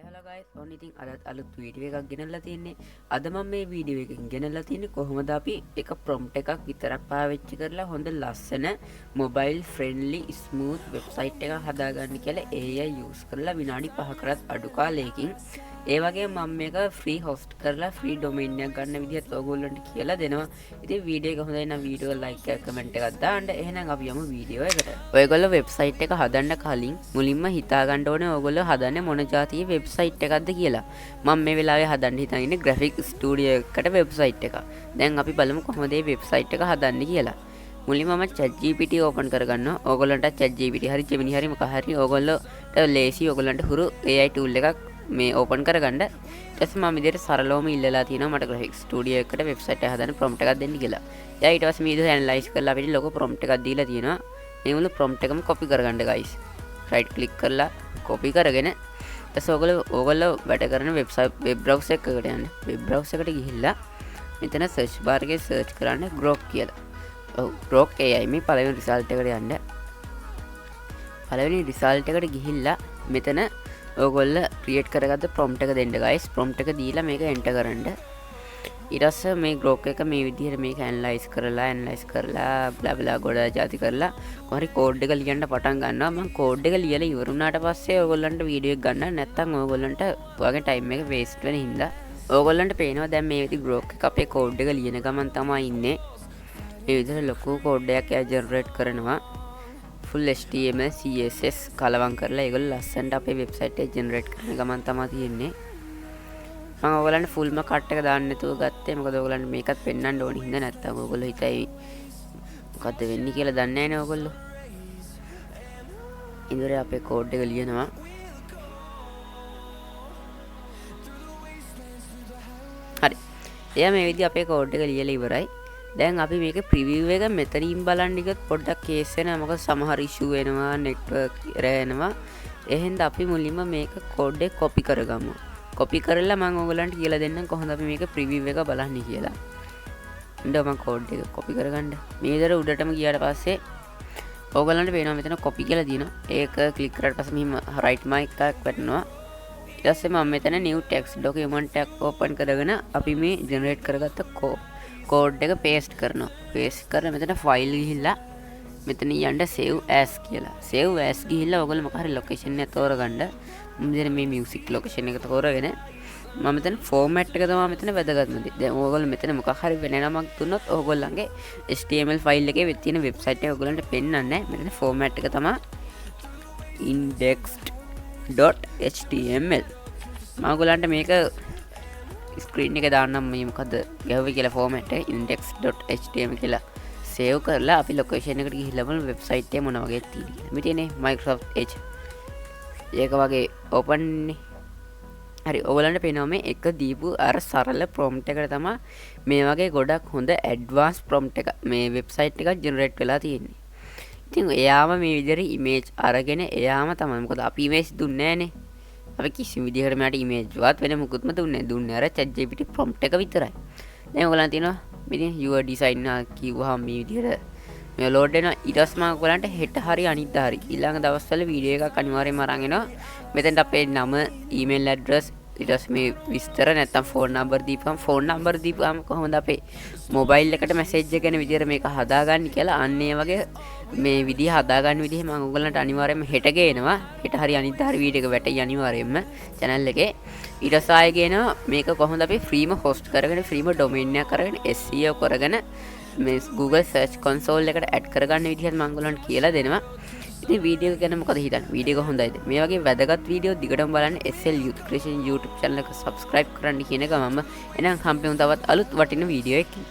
hello guys. ඔන්න ඉතින් අදත් අලුත් වීඩියෝ එකක් ගෙනල්ලා තින්නේ. අද මම මේ වීඩියෝ එකෙන් ගෙනල්ලා තින්නේ කොහොමද අපි එක prompt එකක් විතරක් පාවිච්චි කරලා හොඳ ලස්සන mobile friendly smooth website එකක් හදාගන්න කියලා AI use කරලා විනාඩි 5කටත් අඩු කාලයකින් ඒ වගේම මම මේක free host කරලා free domain එකක් ගන්න විදිහත් ඔයගොල්ලන්ට කියලා දෙනවා. ඉතින් වීඩියෝ එක හොඳයි නම් වීඩියෝ like එක comment එකක් දාන්න. එහෙනම් අපි යමු වීඩියෝ එකට. ඔයගොල්ලෝ website එක හදන්න කලින් මුලින්ම හිතා ගන්න ඕනේ ඔයගොල්ලෝ හදන්නේ මොන જાතියේ website එකක්ද කියලා. මම මේ වෙලාවේ හදන්න හිතන් ඉන්නේ graphic studio එකකට website එකක්. දැන් අපි බලමු කොහොමද මේ website එක හදන්නේ කියලා. මුලින්ම මම ChatGPT open කරගන්නවා. ඕගොල්ලන්ට ChatGPT හරි Gemini හරි මොකක් හරි ඕගොල්ලෝට ලේසි ඕගොල්ලන්ට හුරු AI tool එකක් මේ open කරගන්න. ඊට පස්සේ මම විදිහට සරලවම ඉල්ලලා තියෙනවා මට graphic studio එකකට website එක හදන්න prompt එකක් දෙන්න කියලා. ඊට පස්සේ මේ විදිහට analyze කරලා අපිට ලොකු prompt එකක් දීලා තියෙනවා. මේ මුළු prompt එකම copy කරගන්න guys. right click කරලා copy කරගෙන ඊට ඕගොල්ලෝ වැඩ කරන web browser එකකට යන්න. web browser එකට ගිහිල්ලා මෙතන search bar එකේ search කරන්න grok කියලා. ඔව් grok AI මේ පළවෙනි result එකට යන්න. පළවෙනි result එකට ගිහිල්ලා මෙතන ඕගොල්ලෝ create කරගත්ත prompt එක දෙන්න guys. prompt එක දීලා මේක enter කරන්න. ඊට පස්සේ මේ grok එක මේ විදිහට මේක analyze කරලා bla bla ගොඩ જાති කරලා කොහරි code එක ලියන්න පටන් ගන්නවා. මම code එක ලියලා ඉවර වුණාට පස්සේ ඕගොල්ලන්ට වීඩියෝ එක ගන්න නැත්නම් ඕගොල්ලන්ට ඔයගේ time එක waste වෙන හින්දා ඕගොල්ලන්ට පේනවා දැන් මේ විදිහ grok එක අපේ code එක ලියන ගමන් තමයි ඉන්නේ. මේ විදිහට ලොකු code එකක් generate කරනවා. full HTML CSS කලවම් කරලා ඒගොල්ලෝ ලස්සනට අපේ website එක generate කරන ගමන් තමයි තියෙන්නේ. මම ඔයගොල්ලන්ට fullම cut එක දාන්න නැතුව ගත්තේ මොකද ඔයගොල්ලන්ට මේකත් පෙන්වන්න ඕනේ හින්දා නැත්තම් ඔයගොල්ලෝ හිතයි මොකද්ද වෙන්නේ කියලා දන්නේ නැහැ නේ ඔයගොල්ලෝ. ඉතින් අපේ code එක ලියනවා. හරි. එයා මේ විදිහ අපේ code එක ලියලා ඉවරයි. දැන් අපි මේක preview එක මෙතනින් බලන්න ගියොත් පොඩ්ඩක් case වෙනවා. මොකද සමහර issue වෙනවා, network error එනවා. එහෙනම් අපි මුලින්ම මේක code එක copy කරගමු. copy කරලා මම ඔයගලන්ට කියලා දෙන්නම් කොහොමද අපි මේක preview එක බලන්නේ කියලා. ඉතින් මම code එක copy කරගන්න. මේ විතර උඩටම ගියාට පස්සේ ඔයගලන්ට පේනවා මෙතන copy කියලා තියෙනවා. ඒක click කරාට පස්සේ මෙහිම right mic එකක් වැටෙනවා. ඊට පස්සේ මම මෙතන new text document එකක් open කරගෙන අපි මේ generate කරගත්ත code එක paste කරනවා. paste කරලා මෙතන file ගිහිල්ලා මෙතන යන්න save as කියලා. save as ගිහිල්ලා ඔයගොල්ලෝ මොකක් හරි location එක තෝරගන්න. මම දැන් මේ music location එක තෝරගෙන මම මෙතන format එක තමයි මෙතන වැදගත්ම දේ. දැන් ඔයගොල්ලෝ මෙතන මොකක් හරි වෙන නමක් දුන්නොත් ඔයගොල්ලන්ගේ HTML file එකේ තියෙන website එක ඔයගොල්ලන්ට පෙන්වන්නේ නැහැ. මෙතන format එක තමයි indexed.html. මම ඔයගොල්ලන්ට මේක screen එක දාන්නම් මේ මොකද්ද ගැහුවේ කියලා format එක index.html කියලා save කරලා අපි location එකට ගිහිල්ලා බලමු website එක මොන වගේ තියෙන්නේ කියලා. මේ තියෙන්නේ Microsoft Edge. ඒක වගේ open නේ. හරි ඔයගලන්ට පේනවා මේ එක දීපු අර සරල prompt එකට තමයි මේ වගේ ගොඩක් හොඳ advanced prompt එක මේ website එක generate වෙලා තියෙන්නේ. ඉතින් එයාම මේ විදිහට image අරගෙන එයාම තමයි මොකද අපි image දුන්නේ නැහනේ. අපි කිසිම විදිහකට මට image වත් වෙන මුකුත්ම දුන්නේ අර ChatGPT prompt එක විතරයි. දැන් ඔයගලන් තියෙනවා මෙතන your design කිව්වහම මේ විදිහට මේ load වෙනවා. ඊට පස්සේ මම ඔයගලන්ට හෙට හරි අනිද්දා හරි ඊළඟ දවස්වල වීඩියෝ එකක් අනිවාර්යයෙන්ම අරන් එනවා. මෙතෙන්ට අපේ නම email address ඊට පස්සේ මේ විස්තර නැත්තම් phone number දීපුවම කොහොමද අපේ mobile එකට message එක එන විදිහට මේක හදාගන්නේ කියලා අන්න ඒ වගේ මේ විදිහ හදාගන්න විදිහ මම ඔයගලන්ට අනිවාර්යයෙන්ම හෙට ගේනවා. හෙට හරි අනිද්දා හරි වීඩියෝ එක වැටෙයි අනිවාර්යයෙන්ම channel එකේ. ඊට පස්සේ ආයෙ ගේනවා මේක කොහොමද අපි ෆ්‍රීම host කරගෙන ෆ්‍රීම domain එකක් කරගෙන SEO කරගෙන මේ Google search console එකට add කරගන්න විදිහත් මම ඔයගලන්ට කියලා දෙනවා. ඉතින් වීඩියෝ එක ගැන මොකද හිතන්නේ? වීඩියෝ එක හොඳයිද? මේ වගේ වැදගත් වීඩියෝ දිගටම බලන්න SL Youth Creation YouTube channel එක subscribe කරන්න කියන එක මම එහෙනම් හම්බෙමු තවත් අලුත් වටින වීඩියෝ එකකින්.